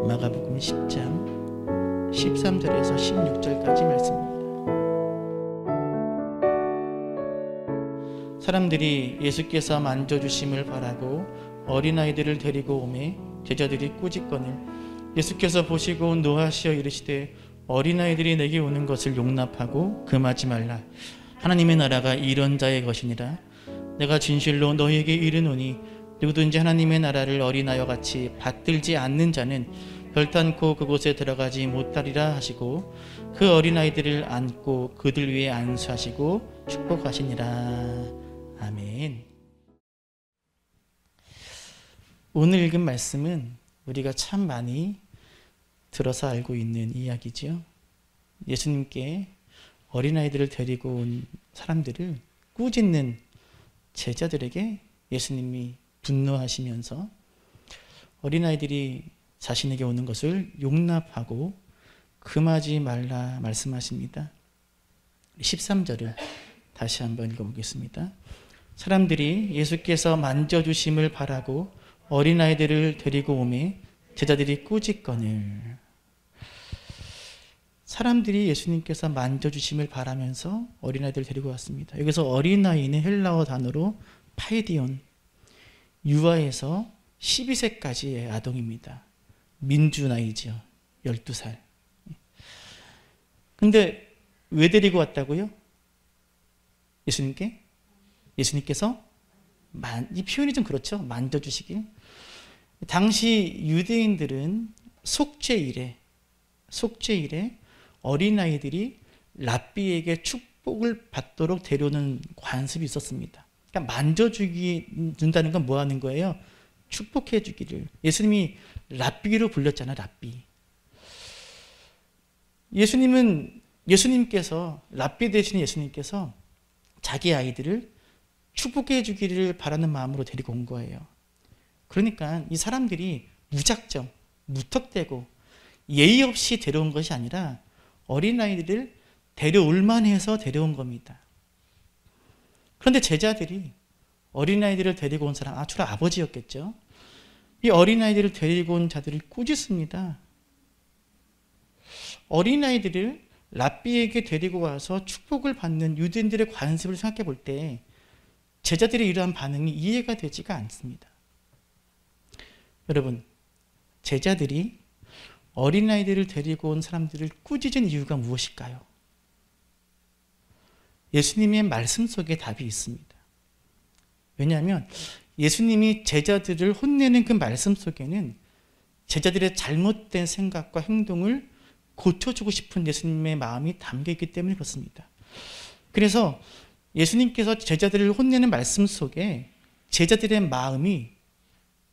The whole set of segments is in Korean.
마가복음 10장 13절에서 16절까지 말씀입니다. 사람들이 예수께서 만져주심을 바라고 어린아이들을 데리고 오매 제자들이 꾸짖거늘 예수께서 보시고 노하시어 이르시되 어린아이들이 내게 오는 것을 용납하고 금하지 말라. 하나님의 나라가 이런 자의 것이니라. 내가 진실로 너희에게 이르노니 누구든지 하나님의 나라를 어린아이와 같이 받들지 않는 자는 결단코 그곳에 들어가지 못하리라 하시고 그 어린아이들을 안고 그들 위에 안수하시고 축복하시니라. 아멘. 오늘 읽은 말씀은 우리가 참 많이 들어서 알고 있는 이야기죠. 예수님께 어린아이들을 데리고 온 사람들을 꾸짖는 제자들에게 예수님이 분노하시면서 어린아이들이 자신에게 오는 것을 용납하고 금하지 말라 말씀하십니다. 13절을 다시 한번 읽어보겠습니다. 사람들이 예수께서 만져주심을 바라고 어린아이들을 데리고 오매 제자들이 꾸짖거늘. 사람들이 예수님께서 만져주심을 바라면서 어린아이들을 데리고 왔습니다. 여기서 어린아이는 헬라어 단어로 파이디온, 유아에서 12세까지의 아동입니다. 민주나이죠. 12살. 근데 왜 데리고 왔다고요? 예수님께서 이 표현이 좀 그렇죠. 만져주시길. 당시 유대인들은 속죄일에 어린아이들이 랍비에게 축복을 받도록 데려오는 관습이 있었습니다. 그러니까 만져준다는 건 뭐 하는 거예요? 축복해 주기를. 예수님이 랍비로 불렸잖아요. 랍비. 예수님께서 랍비 되신 예수님께서 자기 아이들을 축복해 주기를 바라는 마음으로 데리고 온 거예요. 그러니까 이 사람들이 무작정, 무턱대고 예의 없이 데려온 것이 아니라 어린아이들을 데려올만 해서 데려온 겁니다. 그런데 제자들이 어린아이들을 데리고 온 사람, 주로 아버지였겠죠. 이 어린아이들을 데리고 온 자들을 꾸짖습니다. 어린아이들을 랍비에게 데리고 와서 축복을 받는 유대인들의 관습을 생각해 볼 때 제자들의 이러한 반응이 이해가 되지가 않습니다. 여러분, 제자들이 어린아이들을 데리고 온 사람들을 꾸짖은 이유가 무엇일까요? 예수님의 말씀 속에 답이 있습니다. 왜냐하면 예수님이 제자들을 혼내는 그 말씀 속에는 제자들의 잘못된 생각과 행동을 고쳐주고 싶은 예수님의 마음이 담겨있기 때문에 그렇습니다. 그래서 예수님께서 제자들을 혼내는 말씀 속에 제자들의 마음이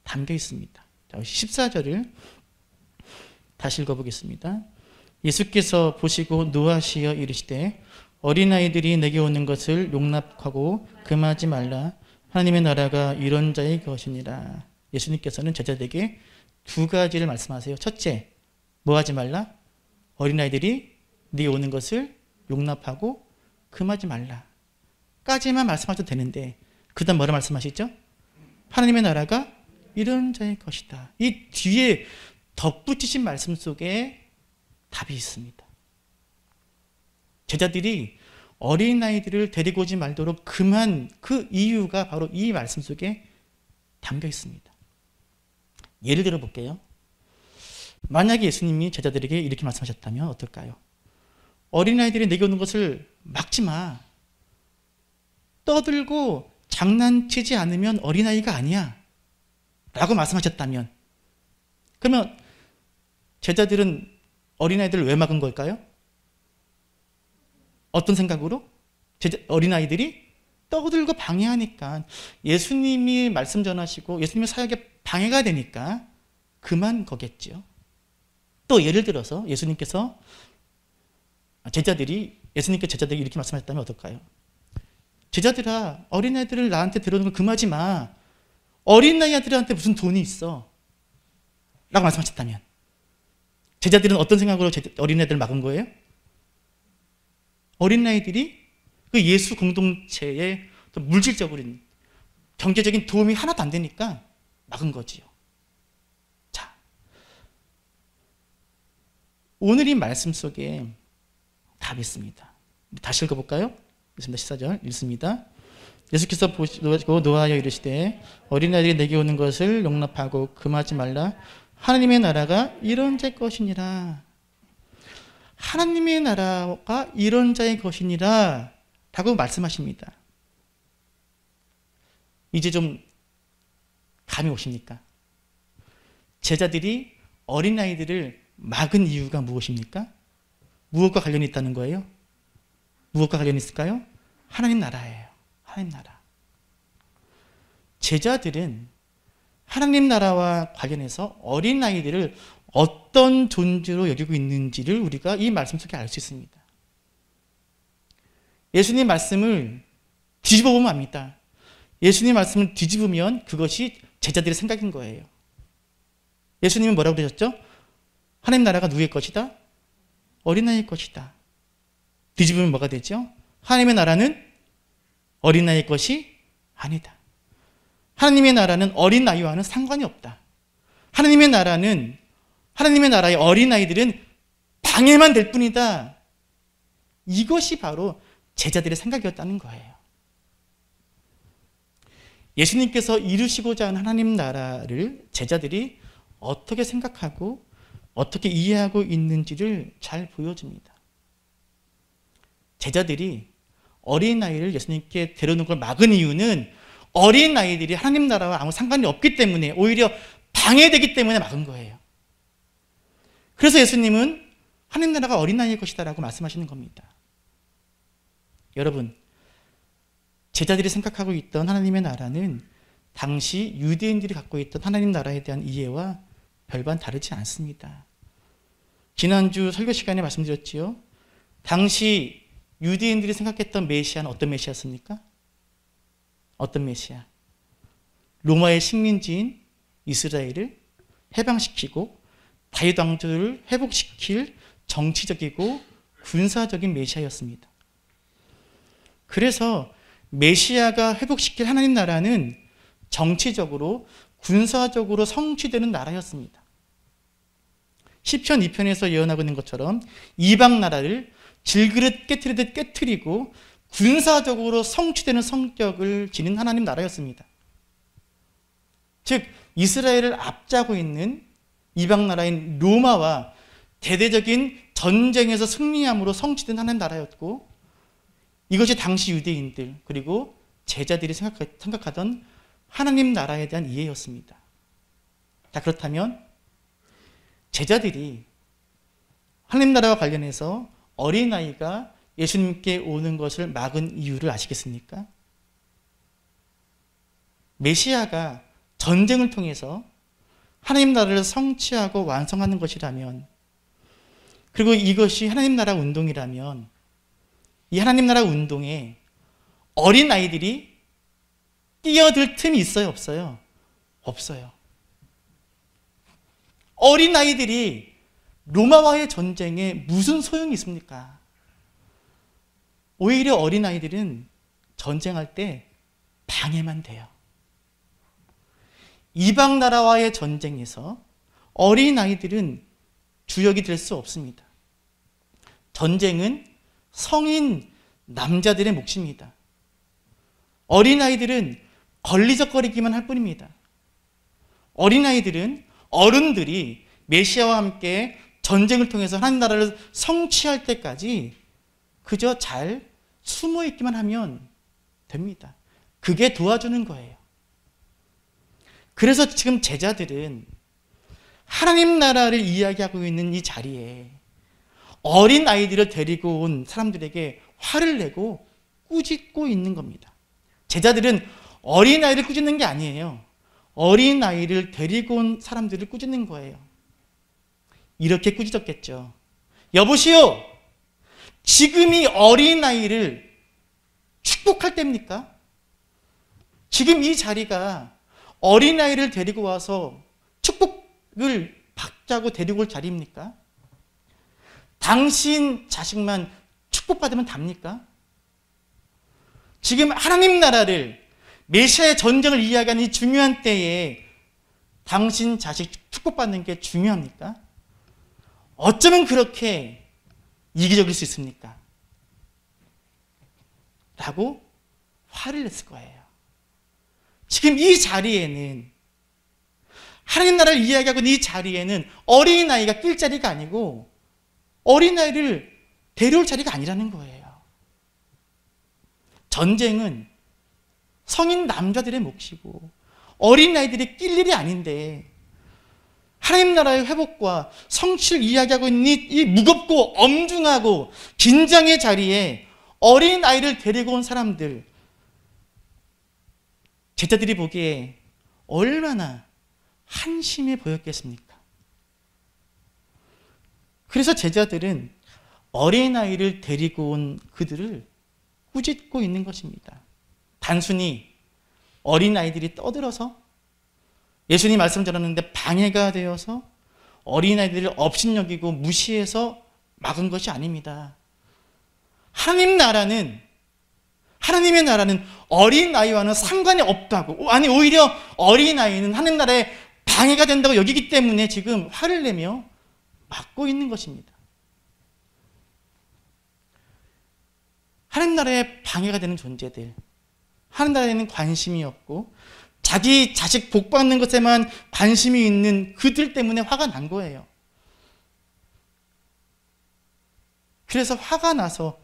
담겨 있습니다. 14절을 다시 읽어보겠습니다. 예수께서 보시고 노하시어 이르시되 어린아이들이 내게 오는 것을 용납하고 금하지 말라. 하나님의 나라가 이런 자의 것이니라. 예수님께서는 제자들에게 두 가지를 말씀하세요. 첫째, 뭐 하지 말라? 어린아이들이 네게 오는 것을 용납하고 금하지 말라. 까지만 말씀하셔도 되는데 그 다음 뭐라 말씀하시죠? 하나님의 나라가 이런 자의 것이다. 이 뒤에 덧붙이신 말씀 속에 답이 있습니다. 제자들이 어린아이들을 데리고 오지 말도록 금한 그 이유가 바로 이 말씀 속에 담겨 있습니다. 예를 들어 볼게요. 만약에 예수님이 제자들에게 이렇게 말씀하셨다면 어떨까요? 어린아이들이 내게 오는 것을 막지 마. 떠들고 장난치지 않으면 어린아이가 아니야. 라고 말씀하셨다면 그러면 제자들은 어린아이들을 왜 막은 걸까요? 어떤 생각으로? 어린아이들이 떠들고 방해하니까 예수님이 말씀 전하시고 예수님의 사역에 방해가 되니까 그만 거겠죠. 또 예를 들어서 예수님께서 제자들이 이렇게 말씀하셨다면 어떨까요? 제자들아, 어린아이들을 나한테 데려오는 걸 금하지 마. 어린아이들한테 무슨 돈이 있어? 라고 말씀하셨다면 제자들은 어떤 생각으로 어린아이들을 막은 거예요? 어린아이들이 그 예수 공동체에 물질적인 경제적인 도움이 하나도 안 되니까 막은 거지요. 자, 오늘 이 말씀 속에 답이 있습니다. 다시 읽어볼까요? 있습니다. 14절 읽습니다. 예수께서 보시고 노하여 이르시되 어린아이들이 내게 오는 것을 용납하고 금하지 말라. 하나님의 나라가 이런 자의 것이니라. 하나님의 나라가 이런 자의 것이니라 라고 말씀하십니다. 이제 좀 감이 오십니까? 제자들이 어린아이들을 막은 이유가 무엇입니까? 무엇과 관련이 있다는 거예요? 무엇과 관련이 있을까요? 하나님 나라예요. 하나님 나라. 제자들은 하나님 나라와 관련해서 어린아이들을 어떤 존재로 여기고 있는지를 우리가 이 말씀 속에 알 수 있습니다. 예수님 말씀을 뒤집어 보면 압니다. 예수님 말씀을 뒤집으면 그것이 제자들의 생각인 거예요. 예수님은 뭐라고 그러셨죠? 하나님 나라가 누구의 것이다? 어린아이의 것이다. 뒤집으면 뭐가 되죠? 하나님의 나라는 어린아이의 것이 아니다. 하나님의 나라는 어린아이와는 상관이 없다. 하나님의 나라의 어린아이들은 방해만 될 뿐이다. 이것이 바로 제자들의 생각이었다는 거예요. 예수님께서 이루시고자 하는 하나님 나라를 제자들이 어떻게 생각하고 어떻게 이해하고 있는지를 잘 보여줍니다. 제자들이 어린아이를 예수님께 데려오는 걸 막은 이유는 어린아이들이 하나님 나라와 아무 상관이 없기 때문에, 오히려 방해되기 때문에 막은 거예요. 그래서 예수님은 하나님 나라가 어린아이의 것이다 라고 말씀하시는 겁니다. 여러분, 제자들이 생각하고 있던 하나님의 나라는 당시 유대인들이 갖고 있던 하나님 나라에 대한 이해와 별반 다르지 않습니다. 지난주 설교 시간에 말씀드렸지요. 당시 유대인들이 생각했던 메시아는 어떤 메시아였습니까? 어떤 메시아? 로마의 식민지인 이스라엘을 해방시키고 다윗 왕조를 회복시킬 정치적이고 군사적인 메시아였습니다. 그래서 메시아가 회복시킬 하나님 나라는 정치적으로 군사적으로 성취되는 나라였습니다. 시편 2편에서 예언하고 있는 것처럼 이방 나라를 질그릇 깨트리듯 깨트리고 군사적으로 성취되는 성격을 지닌 하나님 나라였습니다. 즉 이스라엘을 앞자고 있는 이방 나라인 로마와 대대적인 전쟁에서 승리함으로 성취된 하나님 나라였고, 이것이 당시 유대인들 그리고 제자들이 생각하던 하나님 나라에 대한 이해였습니다. 자, 그렇다면 제자들이 하나님 나라와 관련해서 어린아이가 예수님께 오는 것을 막은 이유를 아시겠습니까? 메시아가 전쟁을 통해서 하나님 나라를 성취하고 완성하는 것이라면, 그리고 이것이 하나님 나라 운동이라면, 이 하나님 나라 운동에 어린아이들이 뛰어들 틈이 있어요, 없어요? 없어요. 어린아이들이 로마와의 전쟁에 무슨 소용이 있습니까? 오히려 어린아이들은 전쟁할 때 방해만 돼요. 이방 나라와의 전쟁에서 어린아이들은 주역이 될 수 없습니다. 전쟁은 성인 남자들의 몫입니다. 어린아이들은 걸리적거리기만 할 뿐입니다. 어린아이들은 어른들이 메시아와 함께 전쟁을 통해서 하나님 나라를 성취할 때까지 그저 잘 숨어 있기만 하면 됩니다. 그게 도와주는 거예요. 그래서 지금 제자들은 하나님 나라를 이야기하고 있는 이 자리에 어린아이들을 데리고 온 사람들에게 화를 내고 꾸짖고 있는 겁니다. 제자들은 어린아이를 꾸짖는 게 아니에요. 어린아이를 데리고 온 사람들을 꾸짖는 거예요. 이렇게 꾸짖었겠죠. 여보시오, 지금 이 어린아이를 축복할 때입니까? 지금 이 자리가 어린아이를 데리고 와서 축복을 받자고 데리고 올 자리입니까? 당신 자식만 축복받으면 답니까? 지금 하나님 나라를, 메시아의 전쟁을 이야기하는 이 중요한 때에 당신 자식 축복받는 게 중요합니까? 어쩌면 그렇게 이기적일 수 있습니까? 라고 화를 냈을 거예요. 지금 이 자리에는, 하나님 나라를 이야기하고 있는 이 자리에는 어린아이가 낄 자리가 아니고 어린아이를 데려올 자리가 아니라는 거예요. 전쟁은 성인 남자들의 몫이고 어린아이들이 낄 일이 아닌데, 하나님 나라의 회복과 성취를 이야기하고 있는 이 무겁고 엄중하고 긴장의 자리에 어린아이를 데리고 온 사람들, 제자들이 보기에 얼마나 한심해 보였겠습니까? 그래서 제자들은 어린아이를 데리고 온 그들을 꾸짖고 있는 것입니다. 단순히 어린아이들이 떠들어서, 예수님 말씀 전하는데 방해가 되어서 어린아이들을 업신여기고 무시해서 막은 것이 아닙니다. 하나님의 나라는 어린아이와는 상관이 없다고, 아니 오히려 어린아이는 하나님 나라에 방해가 된다고 여기기 때문에 지금 화를 내며 막고 있는 것입니다. 하나님 나라에 방해가 되는 존재들, 하나님 나라에는 관심이 없고 자기 자식 복 받는 것에만 관심이 있는 그들 때문에 화가 난 거예요. 그래서 화가 나서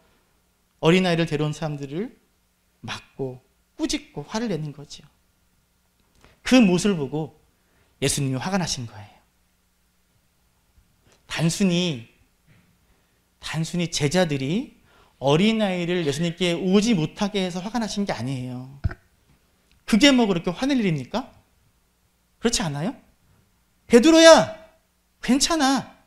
어린아이를 데려온 사람들을 막고 꾸짖고 화를 내는 거죠. 그 모습을 보고 예수님이 화가 나신 거예요. 단순히 제자들이 어린아이를 예수님께 오지 못하게 해서 화가 나신 게 아니에요. 그게 뭐 그렇게 화낼 일입니까? 그렇지 않아요? 베드로야, 괜찮아.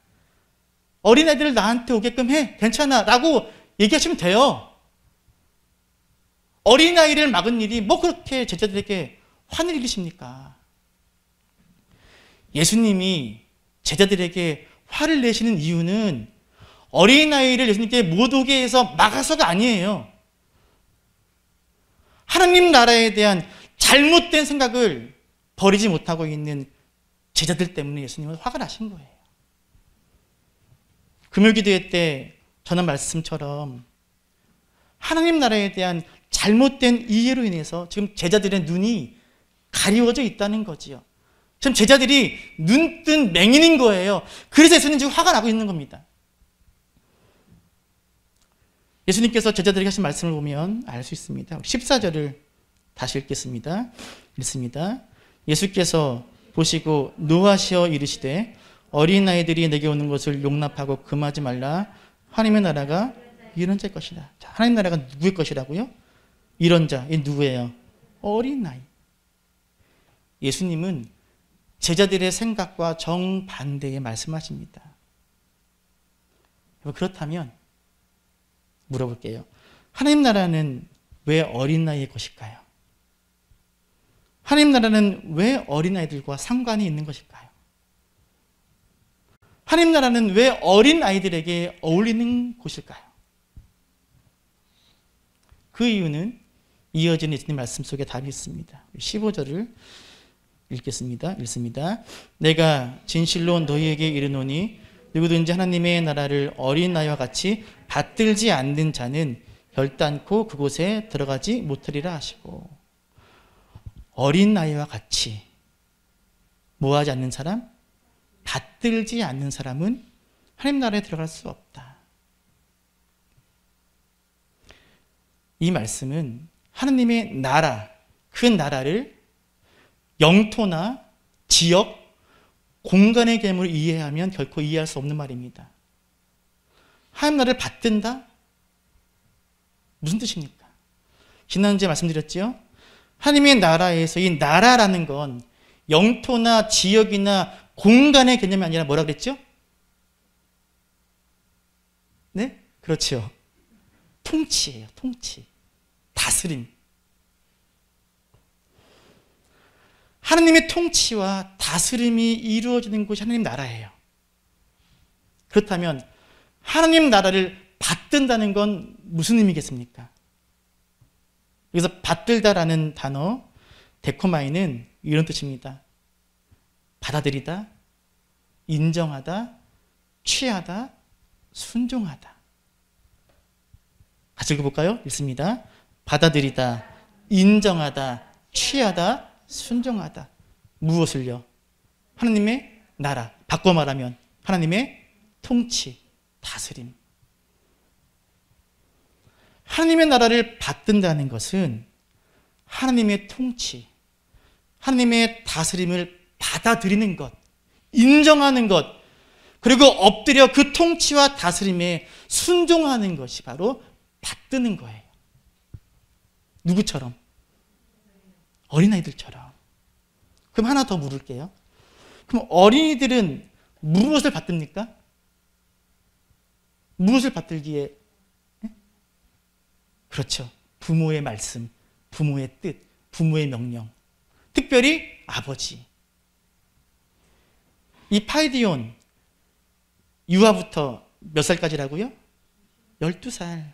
어린아이들을 나한테 오게끔 해. 괜찮아. 라고 얘기하시면 돼요. 어린아이를 막은 일이 뭐 그렇게 제자들에게 화낼 일이십니까? 예수님이 제자들에게 화를 내시는 이유는 어린아이를 예수님께 못 오게 해서 막아서가 아니에요. 하나님 나라에 대한 잘못된 생각을 버리지 못하고 있는 제자들 때문에 예수님은 화가 나신 거예요. 금요기도회 때 전한 말씀처럼 하나님 나라에 대한 잘못된 이해로 인해서 지금 제자들의 눈이 가리워져 있다는 거지요. 지금 제자들이 눈뜬 맹인인 거예요. 그래서 예수님 지금 화가 나고 있는 겁니다. 예수님께서 제자들에게 하신 말씀을 보면 알 수 있습니다. 14절을 다시 읽겠습니다. 읽습니다. 예수께서 보시고 노하시어 이르시되 어린아이들이 내게 오는 것을 용납하고 금하지 말라. 하나님의 나라가 이런 자의 것이다. 자, 하나님 나라가 누구의 것이라고요? 이런 자, 이 누구예요? 어린아이. 예수님은 제자들의 생각과 정반대의 말씀하십니다. 그렇다면 물어볼게요. 하나님 나라는 왜 어린아이의 것일까요? 하나님 나라는 왜 어린아이들과 상관이 있는 것일까요? 하나님 나라는 왜 어린아이들에게 어울리는 곳일까요? 그 이유는 이어지는 예수님 말씀 속에 답이 있습니다. 15절을 읽겠습니다. 읽습니다. 내가 진실로 너희에게 이르노니 누구든지 하나님의 나라를 어린아이와 같이 받들지 않는 자는 결단코 그곳에 들어가지 못하리라 하시고, 어린아이와 같이 뭐하지 않는 사람? 받들지 않는 사람은 하나님 나라에 들어갈 수 없다. 이 말씀은 하나님의 나라, 그 나라를 영토나 지역, 공간의 개념으로 이해하면 결코 이해할 수 없는 말입니다. 하나님 나라를 받든다? 무슨 뜻입니까? 지난주에 말씀드렸죠? 하나님의 나라에서 이 나라라는 건 영토나 지역이나 공간의 개념이 아니라 뭐라 그랬죠? 네? 그렇죠. 통치예요. 통치. 다스림. 하나님의 통치와 다스림이 이루어지는 곳이 하나님 나라예요. 그렇다면 하나님 나라를 받든다는 건 무슨 의미겠습니까? 여기서 받들다라는 단어, 데코마이는 이런 뜻입니다. 받아들이다, 인정하다, 취하다, 순종하다. 같이 읽어볼까요? 읽습니다. 받아들이다, 인정하다, 취하다, 순종하다. 무엇을요? 하나님의 나라. 바꿔 말하면 하나님의 통치, 다스림. 하나님의 나라를 받든다는 것은 하나님의 통치, 하나님의 다스림을 받아들이는 것, 인정하는 것, 그리고 엎드려 그 통치와 다스림에 순종하는 것이 바로 받드는 거예요. 누구처럼? 어린아이들처럼. 그럼 하나 더 물을게요. 그럼 어린이들은 무엇을 받듭니까? 무엇을 받들기에? 그렇죠. 부모의 말씀, 부모의 뜻, 부모의 명령. 특별히 아버지. 이 파이디온, 유아부터 몇 살까지라고요? 12살.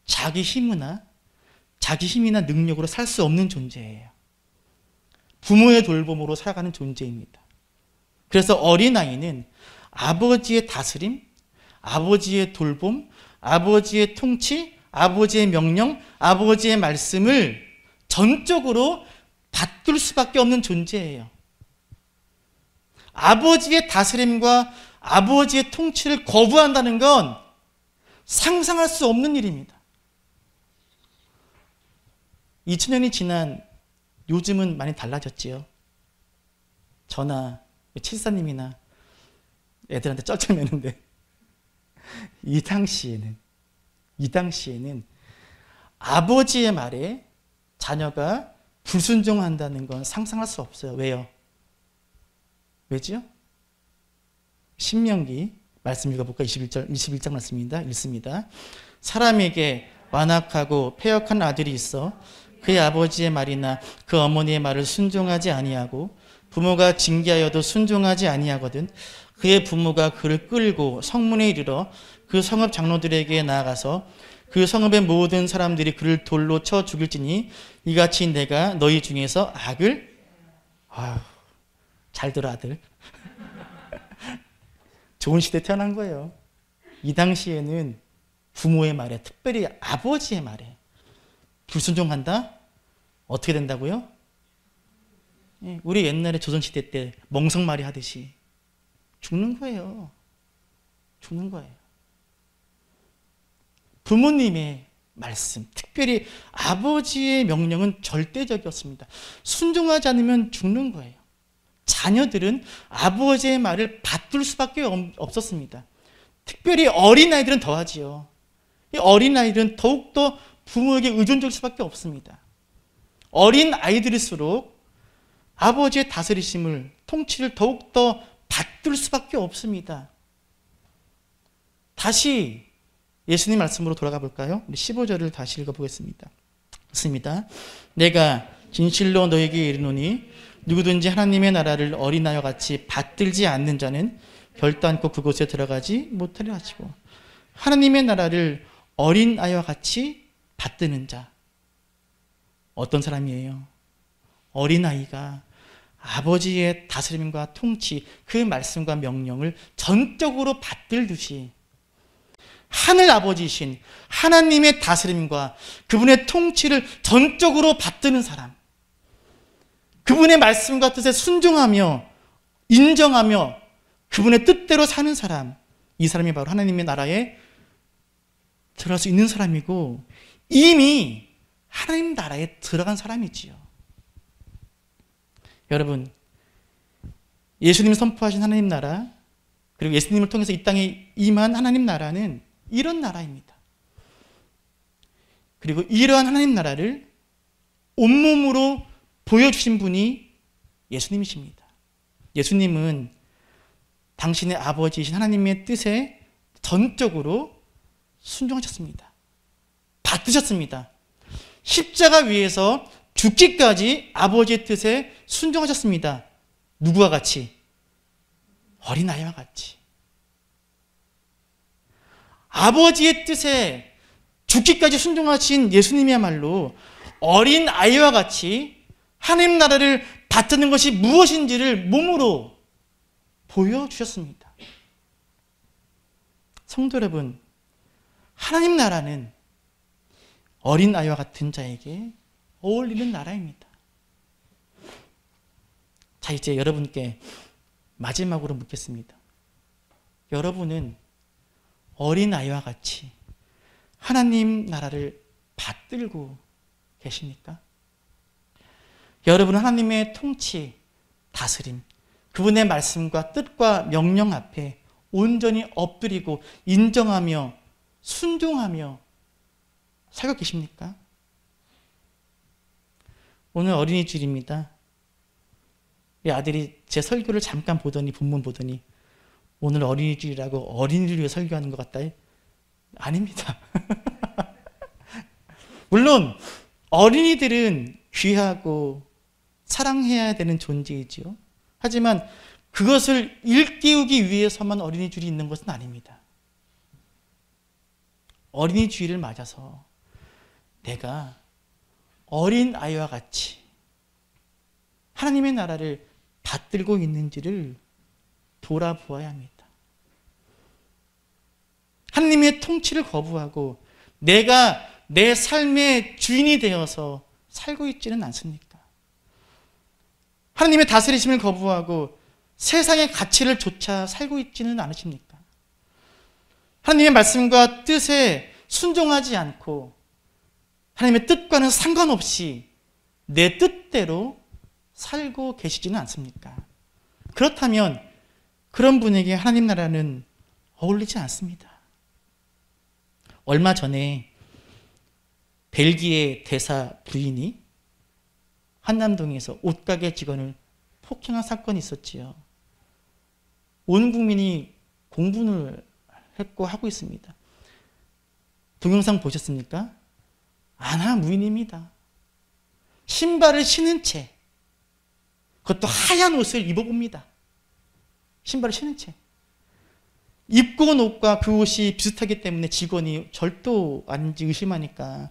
자기 힘이나 능력으로 살 수 없는 존재예요. 부모의 돌봄으로 살아가는 존재입니다. 그래서 어린아이는 아버지의 다스림, 아버지의 돌봄, 아버지의 통치, 아버지의 명령, 아버지의 말씀을 전적으로 받들 수밖에 없는 존재예요. 아버지의 다스림과 아버지의 통치를 거부한다는 건 상상할 수 없는 일입니다. 2000년이 지난 요즘은 많이 달라졌지요. 저나 칠사님이나 애들한테 쩔쩔매는데 이 당시에는 아버지의 말에 자녀가 불순종한다는 건 상상할 수 없어요. 왜요? 왜죠? 신명기 말씀 읽어볼까? 21장 말씀입니다. 읽습니다. 사람에게 완악하고 패역한 아들이 있어 그의 아버지의 말이나 그 어머니의 말을 순종하지 아니하고 부모가 징계하여도 순종하지 아니하거든 그의 부모가 그를 끌고 성문에 이르러 그 성읍 장로들에게 나아가서 그 성읍의 모든 사람들이 그를 돌로 쳐 죽일지니 이같이 내가 너희 중에서 악을 잘 들어 아들. 좋은 시대에 태어난 거예요. 이 당시에는 부모의 말에, 특별히 아버지의 말에 불순종한다? 어떻게 된다고요? 우리 옛날에 조선시대 때 멍석말이 하듯이 죽는 거예요. 죽는 거예요. 부모님의 말씀, 특별히 아버지의 명령은 절대적이었습니다. 순종하지 않으면 죽는 거예요. 자녀들은 아버지의 말을 받들 수밖에 없었습니다. 특별히 어린아이들은 더하지요. 이 어린아이들은 더욱더 부모에게 의존될 수밖에 없습니다. 어린아이들일수록 아버지의 다스리심을, 통치를 더욱더 받들 수밖에 없습니다. 다시 예수님 말씀으로 돌아가 볼까요? 우리 15절을 다시 읽어보겠습니다. 있습니다. 내가 진실로 너에게 이르노니 누구든지 하나님의 나라를 어린아이와 같이 받들지 않는 자는 결단코 그곳에 들어가지 못하리라 하시고, 하나님의 나라를 어린아이와 같이 받드는 자, 어떤 사람이에요? 어린아이가 아버지의 다스림과 통치, 그 말씀과 명령을 전적으로 받들듯이 하늘 아버지이신 하나님의 다스림과 그분의 통치를 전적으로 받드는 사람, 그분의 말씀과 뜻에 순종하며 인정하며 그분의 뜻대로 사는 사람, 이 사람이 바로 하나님의 나라에 들어갈 수 있는 사람이고 이미 하나님 나라에 들어간 사람이지요. 여러분, 예수님이 선포하신 하나님 나라, 그리고 예수님을 통해서 이 땅에 임한 하나님 나라는 이런 나라입니다. 그리고 이러한 하나님 나라를 온몸으로 보여주신 분이 예수님이십니다. 예수님은 당신의 아버지이신 하나님의 뜻에 전적으로 순종하셨습니다. 받드셨습니다. 십자가 위에서 죽기까지 아버지의 뜻에 순종하셨습니다. 누구와 같이? 어린아이와 같이. 아버지의 뜻에 죽기까지 순종하신 예수님이야말로 어린아이와 같이 하나님 나라를 받드는 것이 무엇인지를 몸으로 보여주셨습니다. 성도 여러분, 하나님 나라는 어린 아이와 같은 자에게 어울리는 나라입니다. 자, 이제 여러분께 마지막으로 묻겠습니다. 여러분은 어린 아이와 같이 하나님 나라를 받들고 계십니까? 여러분은 하나님의 통치, 다스림, 그분의 말씀과 뜻과 명령 앞에 온전히 엎드리고 인정하며 순종하며 살고 계십니까? 오늘 어린이 주일입니다. 우리 아들이 제 설교를 잠깐 보더니, 본문 보더니 오늘 어린이 주일이라고 어린이를 위해 설교하는 것 같다. 아닙니다. 물론 어린이들은 귀하고 사랑해야 되는 존재이지요. 하지만 그것을 일깨우기 위해서만 어린이 주일이 있는 것은 아닙니다. 어린이 주일을 맞아서 내가 어린 아이와 같이 하나님의 나라를 받들고 있는지를 돌아보아야 합니다. 하나님의 통치를 거부하고 내가 내 삶의 주인이 되어서 살고 있지는 않습니까? 하나님의 다스리심을 거부하고 세상의 가치를 좇아 살고 있지는 않으십니까? 하나님의 말씀과 뜻에 순종하지 않고 하나님의 뜻과는 상관없이 내 뜻대로 살고 계시지는 않습니까? 그렇다면 그런 분에게 하나님 나라는 어울리지 않습니다. 얼마 전에 벨기에 대사 부인이 한남동에서 옷가게 직원을 폭행한 사건이 있었지요. 온 국민이 공분을 했고 하고 있습니다. 동영상 보셨습니까? 아나 무인입니다. 신발을 신은 채, 그것도 하얀 옷을 입어봅니다. 신발을 신은 채. 입고 온 옷과 그 옷이 비슷하기 때문에 직원이 절도 아닌지 의심하니까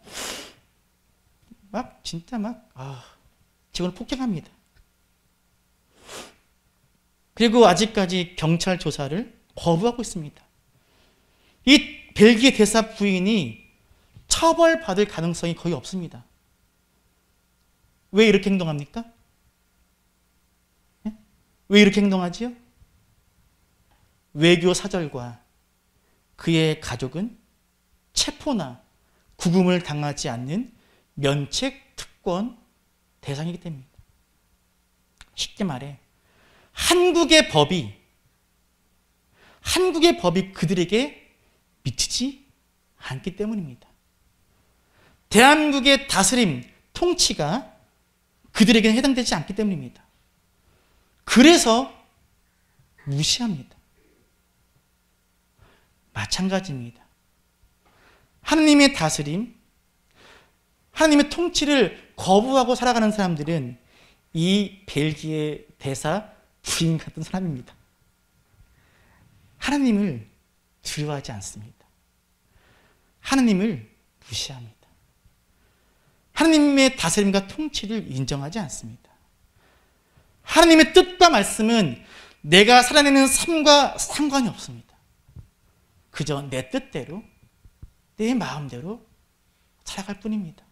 직원을 폭행합니다. 그리고 아직까지 경찰 조사를 거부하고 있습니다. 이 벨기에 대사 부인이 처벌받을 가능성이 거의 없습니다. 왜 이렇게 행동합니까? 왜 이렇게 행동하지요? 외교 사절과 그의 가족은 체포나 구금을 당하지 않는 면책 특권 대상이기 때문입니다. 쉽게 말해 한국의 법이 그들에게 미치지 않기 때문입니다. 대한민국의 다스림, 통치가 그들에게는 해당되지 않기 때문입니다. 그래서 무시합니다. 마찬가지입니다. 하나님의 다스림, 하나님의 통치를 거부하고 살아가는 사람들은 이 벨기에 대사 부인 같은 사람입니다. 하나님을 두려워하지 않습니다. 하나님을 무시합니다. 하나님의 다스림과 통치를 인정하지 않습니다. 하나님의 뜻과 말씀은 내가 살아내는 삶과 상관이 없습니다. 그저 내 뜻대로, 내 마음대로 살아갈 뿐입니다.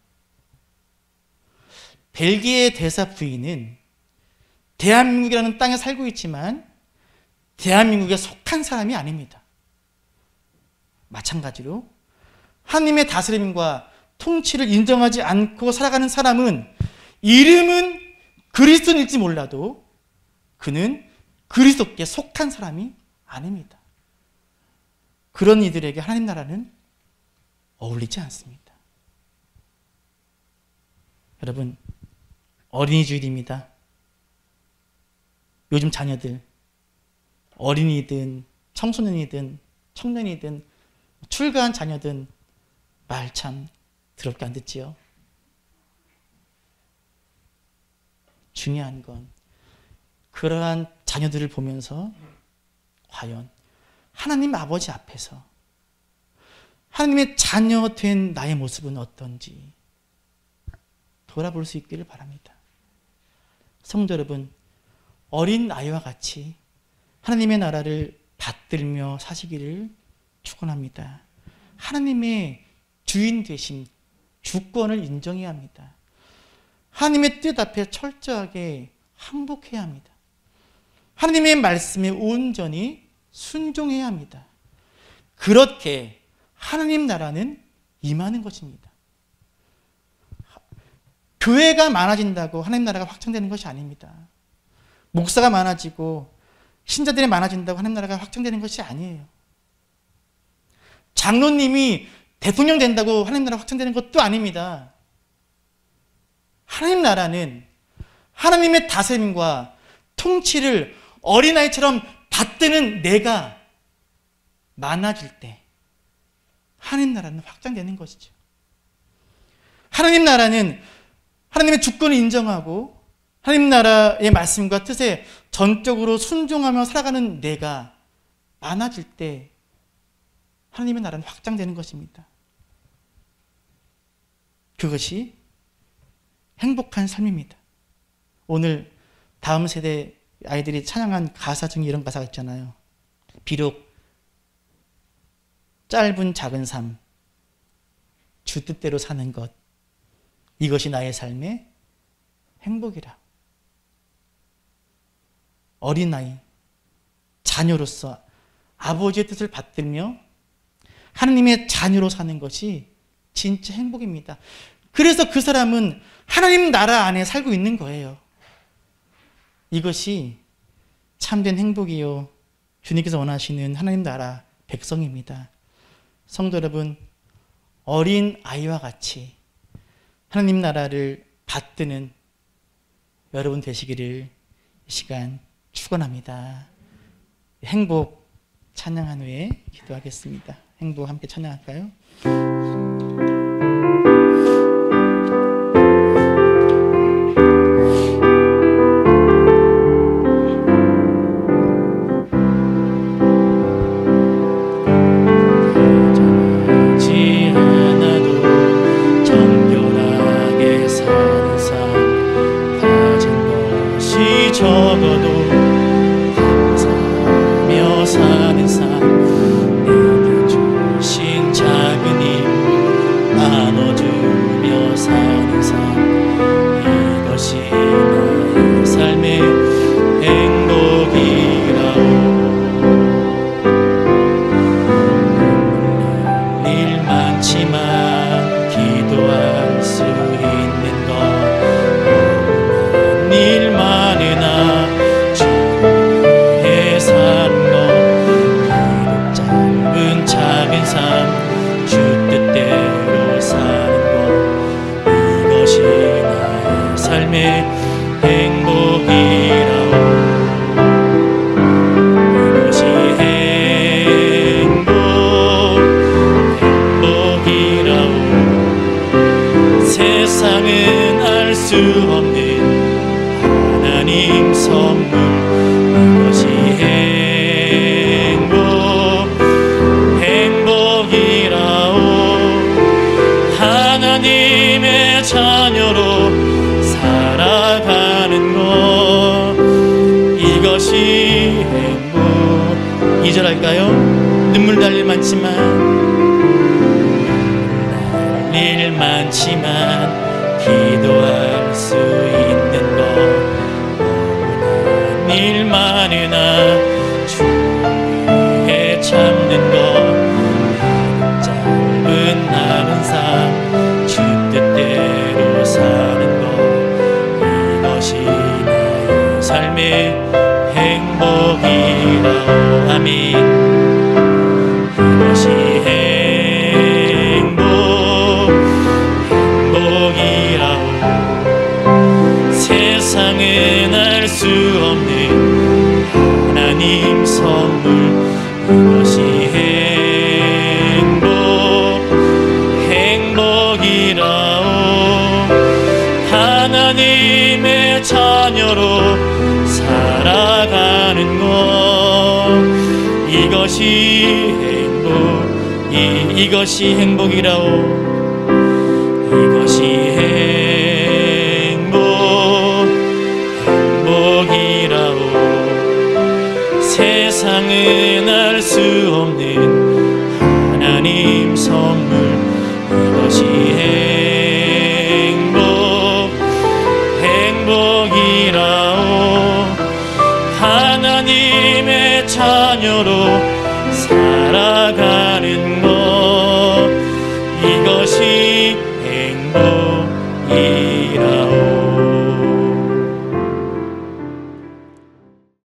벨기에 대사 부인은 대한민국이라는 땅에 살고 있지만 대한민국에 속한 사람이 아닙니다. 마찬가지로 하나님의 다스림과 통치를 인정하지 않고 살아가는 사람은 이름은 그리스도인일지 몰라도 그는 그리스도께 속한 사람이 아닙니다. 그런 이들에게 하나님 나라는 어울리지 않습니다. 여러분, 어린이 주일입니다. 요즘 자녀들, 어린이든 청소년이든 청년이든 출가한 자녀든 말 참 더럽게 안 듣지요. 중요한 건 그러한 자녀들을 보면서 과연 하나님 아버지 앞에서 하나님의 자녀 된 나의 모습은 어떤지 돌아볼 수 있기를 바랍니다. 성도 여러분, 어린 아이와 같이 하나님의 나라를 받들며 사시기를 축원합니다. 하나님의 주인 되심, 주권을 인정해야 합니다. 하나님의 뜻 앞에 철저하게 항복해야 합니다. 하나님의 말씀에 온전히 순종해야 합니다. 그렇게 하나님 나라는 임하는 것입니다. 교회가 많아진다고 하나님 나라가 확장되는 것이 아닙니다. 목사가 많아지고 신자들이 많아진다고 하나님 나라가 확장되는 것이 아니에요. 장로님이 대통령 된다고 하나님 나라가 확장되는 것도 아닙니다. 하나님 나라는 하나님의 다스림과 통치를 어린아이처럼 받드는 내가 많아질 때 하나님 나라는 확장되는 것이죠. 하나님 나라는 하나님의 주권을 인정하고 하나님 나라의 말씀과 뜻에 전적으로 순종하며 살아가는 내가 많아질 때 하나님의 나라는 확장되는 것입니다. 그것이 행복한 삶입니다. 오늘 다음 세대 아이들이 찬양한 가사 중에 이런 가사가 있잖아요. 비록 짧은 작은 삶, 주 뜻대로 사는 것, 이것이 나의 삶의 행복이라. 어린아이, 자녀로서 아버지의 뜻을 받들며 하나님의 자녀로 사는 것이 진짜 행복입니다. 그래서 그 사람은 하나님 나라 안에 살고 있는 거예요. 이것이 참된 행복이요, 주님께서 원하시는 하나님 나라 백성입니다. 성도 여러분, 어린 아이와 같이 하나님 나라를 받드는 여러분 되시기를 이 시간 축원합니다. 행복 찬양한 후에 기도하겠습니다. 행복 함께 찬양할까요? 눈물 날 일 많지만 기도할 수 있는 것 억울한 일 많으나 주 위에 참는 것 짧은 남은 삶 주 뜻대로 사는 것 이것이 나의 삶의 행복이라. 아멘. 이것이 행복이라오. 세상은 알 수 없는 하나님 선물. 이것이 행복이라오. 하나님의 자녀로 살아가는 것 이것이 이것이 행복이라오. 이것이 행복이라오. 세상은 알 수 없는 행복이라오. 하나님의 자녀로 살아가는 것, 이것이 행복이라오.